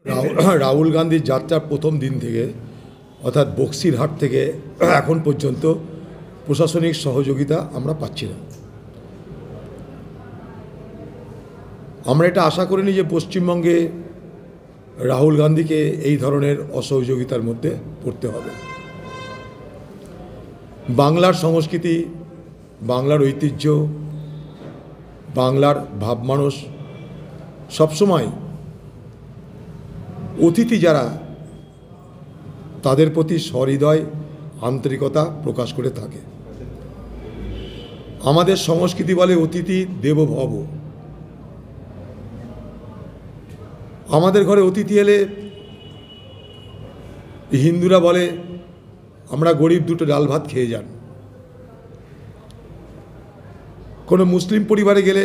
রাহুল গান্ধীর যাত্রার প্রথম দিন থেকে অর্থাৎ বক্সিরহাট থেকে এখন পর্যন্ত প্রশাসনিক সহযোগিতা আমরা পাচ্ছি না। আমরা এটা আশা করিনি যে পশ্চিমবঙ্গে রাহুল গান্ধীকে এই ধরনের অসহযোগিতার মধ্যে পড়তে হবে। বাংলার সংস্কৃতি, বাংলার ঐতিহ্য, বাংলার ভাবমানস সবসময় অতিথি যারা তাদের প্রতি সহৃদয় আন্তরিকতা প্রকাশ করে থাকে। আমাদের সংস্কৃতি বলে অতিথি দেবো ভব। আমাদের ঘরে অতিথি এলে হিন্দুরা বলে আমরা গরিব, দুটো ডাল ভাত খেয়ে যান। কোনো মুসলিম পরিবারে গেলে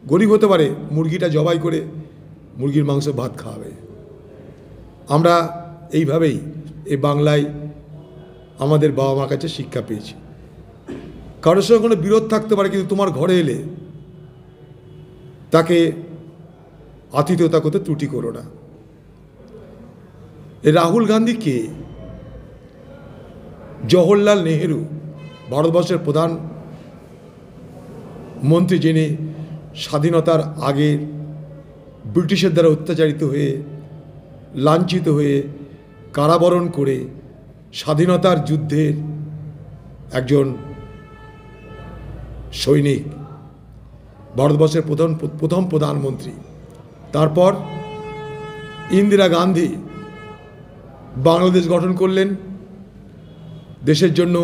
গরিব হতে পারে, মুরগিটা জবাই করে মুরগির মাংস ভাত খাওয়াবে। আমরা এইভাবেই এই বাংলায় আমাদের বাবা মার কাছে শিক্ষা পেয়েছি। কারোর সঙ্গে কোনো বিরোধ থাকতে পারে, কিন্তু তোমার ঘরে এলে তাকে আতিথেয়তা করতে ত্রুটি করো না। রাহুল গান্ধী কে? জওহরলাল নেহেরু, ভারতবর্ষের প্রধান মন্ত্রী, যিনি স্বাধীনতার আগে ব্রিটিশের দ্বারা অত্যাচারিত হয়ে, লাঞ্ছিত হয়ে, কারাবরণ করে স্বাধীনতার যুদ্ধের একজন সৈনিক, ভারতবর্ষের প্রথম প্রধানমন্ত্রী। তারপর ইন্দিরা গান্ধী বাংলাদেশ গঠন করলেন, দেশের জন্য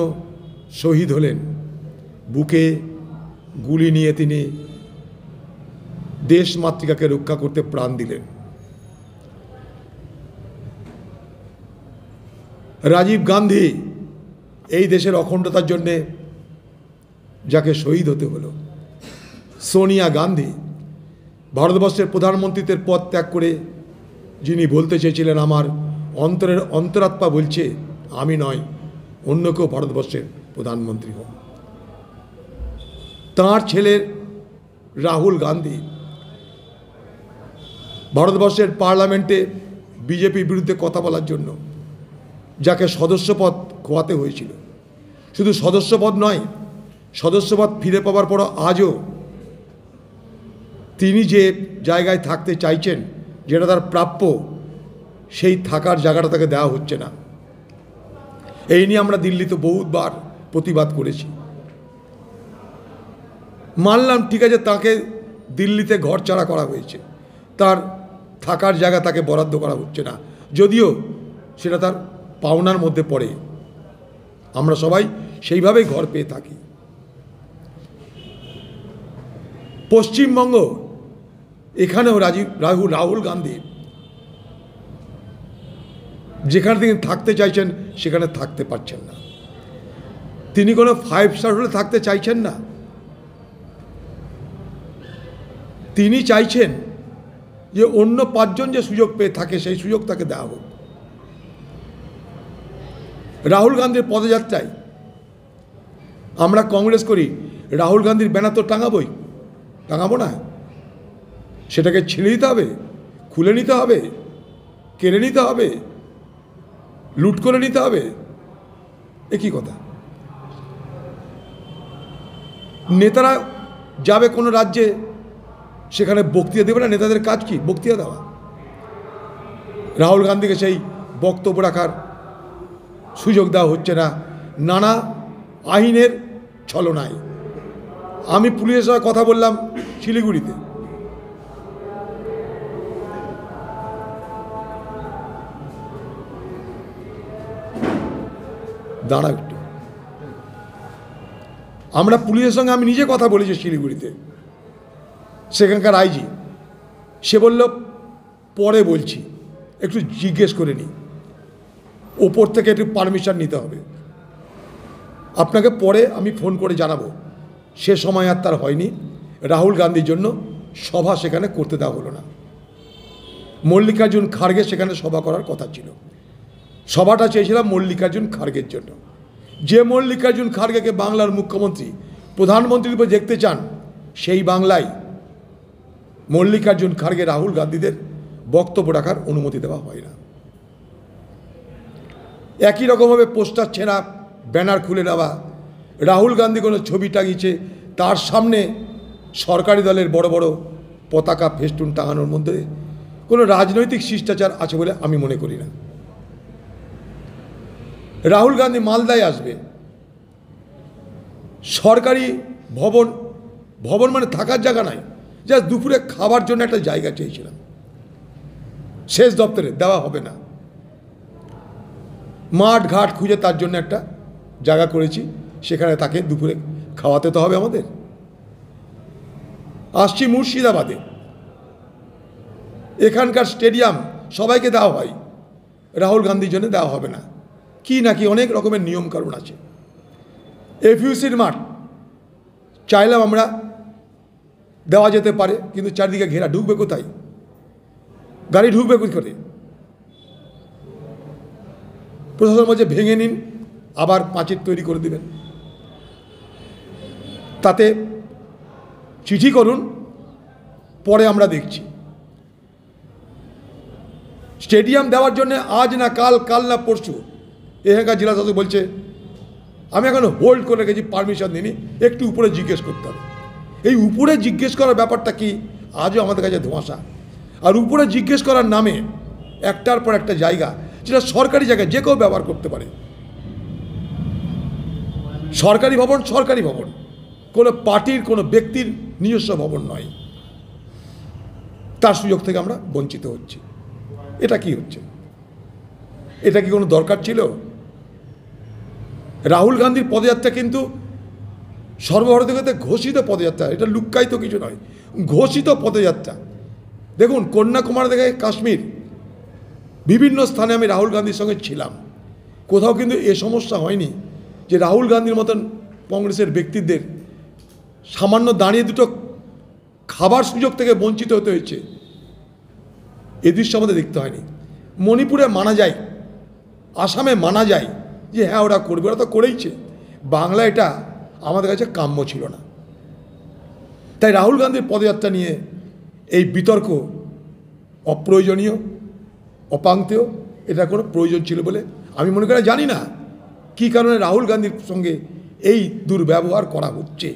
শহীদ হলেন, বুকে গুলি নিয়ে তিনি দেশ মাতৃকাকে রক্ষা করতে প্রাণ দিলেন। রাজীব গান্ধী এই দেশের অখণ্ডতার জন্যে যাকে শহীদ হতে হলো। সোনিয়া গান্ধী ভারতবর্ষের প্রধানমন্ত্রীত্বের পদ ত্যাগ করে যিনি বলতে চেয়েছিলেন আমার অন্তরের অন্তরাত্মা বলছে আমি নয়, অন্য কেউ ভারতবর্ষের প্রধানমন্ত্রী হোক। তাঁর ছেলে রাহুল গান্ধী ভারতবর্ষের পার্লামেন্টে বিজেপির বিরুদ্ধে কথা বলার জন্য যাকে সদস্যপদ খোয়াতে হয়েছিল। শুধু সদস্যপদ নয়, সদস্যপদ ফিরে পাওয়ার পরও আজও তিনি যে জায়গায় থাকতে চাইছেন, যেটা তার প্রাপ্য, সেই থাকার জায়গাটা তাকে দেওয়া হচ্ছে না। এই নিয়ে আমরা দিল্লিতে বহুবার প্রতিবাদ করেছি। মানলাম ঠিক আছে, তাকে দিল্লিতে ঘর ছাড়া করা হয়েছে, তার থাকার জায়গা তাকে বরাদ্দ করা হচ্ছে না, যদিও সেটা তার পাওনার মধ্যে পড়ে। আমরা সবাই সেইভাবেই ঘর পেয়ে থাকি। পশ্চিমবঙ্গ, এখানেও রাহুল গান্ধী যেখানে তিনি থাকতে চাইছেন সেখানে থাকতে পারছেন না। তিনি কোনো 5 স্টার হোটেলে থাকতে চাইছেন না। তিনি চাইছেন যে অন্য 5 জন যে সুযোগ পেয়ে থাকে সেই সুযোগ তাকে দেওয়া হোক। রাহুল গান্ধীর পদযাত্রায় আমরা কংগ্রেস করি, রাহুল গান্ধীর ব্যানার তো টাঙাবো না। সেটাকে ছিঁড়ে দিতে হবে, খুলে নিতে হবে, কেড়ে নিতে হবে, লুট করে নিতে হবে। এ কি কথা? নেতারা যাবে কোনো রাজ্যে, সেখানে বক্তৃতা দেবে না। নেতাদের কাজ কি? বক্তৃতা দেওয়া। রাহুল গান্ধীকে সেই বক্তব্য রাখার সুযোগ দেওয়া হচ্ছে না, নানা আইনের ছলনায়। আমি পুলিশের সঙ্গে কথা বললাম শিলিগুড়িতে। দাঁড়া একটু, আমরা পুলিশের সঙ্গে আমি নিজে কথা বলেছি শিলিগুড়িতে। সেখানকার আইজি, সে বলল পরে বলছি, একটু জিজ্ঞেস করে নিই, ওপর থেকে একটু পারমিশন নিতে হবে, আপনাকে পরে আমি ফোন করে জানাবো। সে সময় আর তার হয়নি। রাহুল গান্ধীর জন্য সভা সেখানে করতে দেওয়া হলো না। মল্লিকার্জুন খাড়গে সেখানে সভা করার কথা ছিল। সভাটা চেয়েছিলাম মল্লিকার্জুন খাড়গের জন্য। যে মল্লিকার্জুন খাড়গেকে বাংলার মুখ্যমন্ত্রী, প্রধানমন্ত্রী রূপে দেখতে চান, সেই বাংলায় মল্লিকার্জুন খাড়গে রাহুল গান্ধীদের বক্তব্য রাখার অনুমতি দেওয়া হয় না। একই রকমভাবে পোস্টার ছেঁড়া, ব্যানার খুলে নেওয়া, রাহুল গান্ধী কোনো ছবি টাঙিয়েছে তার সামনে সরকারি দলের বড় বড় পতাকা ফেস্টুন টাঙানোর মধ্যে কোনো রাজনৈতিক শিষ্টাচার আছে বলে আমি মনে করি না। রাহুল গান্ধী মালদায় আসবে, সরকারি ভবন, ভবন মানে থাকার জায়গা নাই, জাস্ট দুপুরে খাবার জন্য একটা জায়গা চেয়েছিলাম, শেষ দপ্তরে দেওয়া হবে না। মাঠ ঘাট খুঁজে তার জন্য একটা জায়গা করেছি, সেখানে তাকে দুপুরে খাওয়াতে তো হবে আমাদের। আসছি মুর্শিদাবাদে, এখানকার স্টেডিয়াম সবাইকে দেওয়া হয়, রাহুল গান্ধীর জন্য দেওয়া হবে না, কি নাকি অনেক রকমের নিয়মকানুন আছে। এফইউসির মাঠ চাইলাম আমরা, দেওয়া যেতে পারে, কিন্তু চারদিকে ঘেরা, ঢুকবে কোথায়? গাড়ি ঢুকবে কী করে? প্রশাসন বলছে ভেঙে নিন, আবার পাঁচিল তৈরি করে দেবেন। তাতে চিঠি করুন, পরে আমরা দেখছি। স্টেডিয়াম দেওয়ার জন্য আজ না কাল, কাল না পরশু এখানকার জেলা শাসক বলছে আমি এখন হোল্ড করে রেখেছি, পারমিশন দিইনি, একটু উপরে জিজ্ঞেস করতে হবে। এই উপরে জিজ্ঞেস করার ব্যাপারটা কি আজও আমাদের কাছে ধোঁয়াশা। আর উপরে জিজ্ঞেস করার নামে একটার পর একটা জায়গা, যেটা সরকারি জায়গা, যে কেউ ব্যবহার করতে পারে। সরকারি ভবন সরকারি ভবন, কোনো পার্টির কোনো ব্যক্তির নিজস্ব ভবন নয়, তার সুযোগ থেকে আমরা বঞ্চিত হচ্ছি। এটা কি হচ্ছে? এটা কি কোনো দরকার ছিল? রাহুল গান্ধীর পদযাত্রা কিন্তু সর্বভারতীয় ঘোষিত পদযাত্রা, এটা লুক্কায়িত কিছু নয়, ঘোষিত পদযাত্রা। দেখুন, কন্যাকুমারী থেকে কাশ্মীর বিভিন্ন স্থানে আমি রাহুল গান্ধীর সঙ্গে ছিলাম, কোথাও কিন্তু এ সমস্যা হয়নি যে রাহুল গান্ধীর মতন কংগ্রেসের ব্যক্তিদের সামান্য দাঁড়িয়ে দুটো খাবার সুযোগ থেকে বঞ্চিত হতে হয়েছে। এ দৃশ্য আমাদের দেখতে হয়নি। মণিপুরে মানা যায়, আসামে মানা যায় যে হ্যাঁ ওরা করবে, ওরা তো করেইছে। বাংলা এটা আমাদের কাছে কাম্য ছিল না। তাই রাহুল গান্ধীর পদযাত্রা নিয়ে এই বিতর্ক অপ্রয়োজনীয়, অপাঙ্ক্তেয়, এটা কোনো প্রয়োজন ছিল বলে আমি মনে করি। জানি না কী কারণে রাহুল গান্ধীর সঙ্গে এই দুর্ব্যবহার করা হচ্ছে।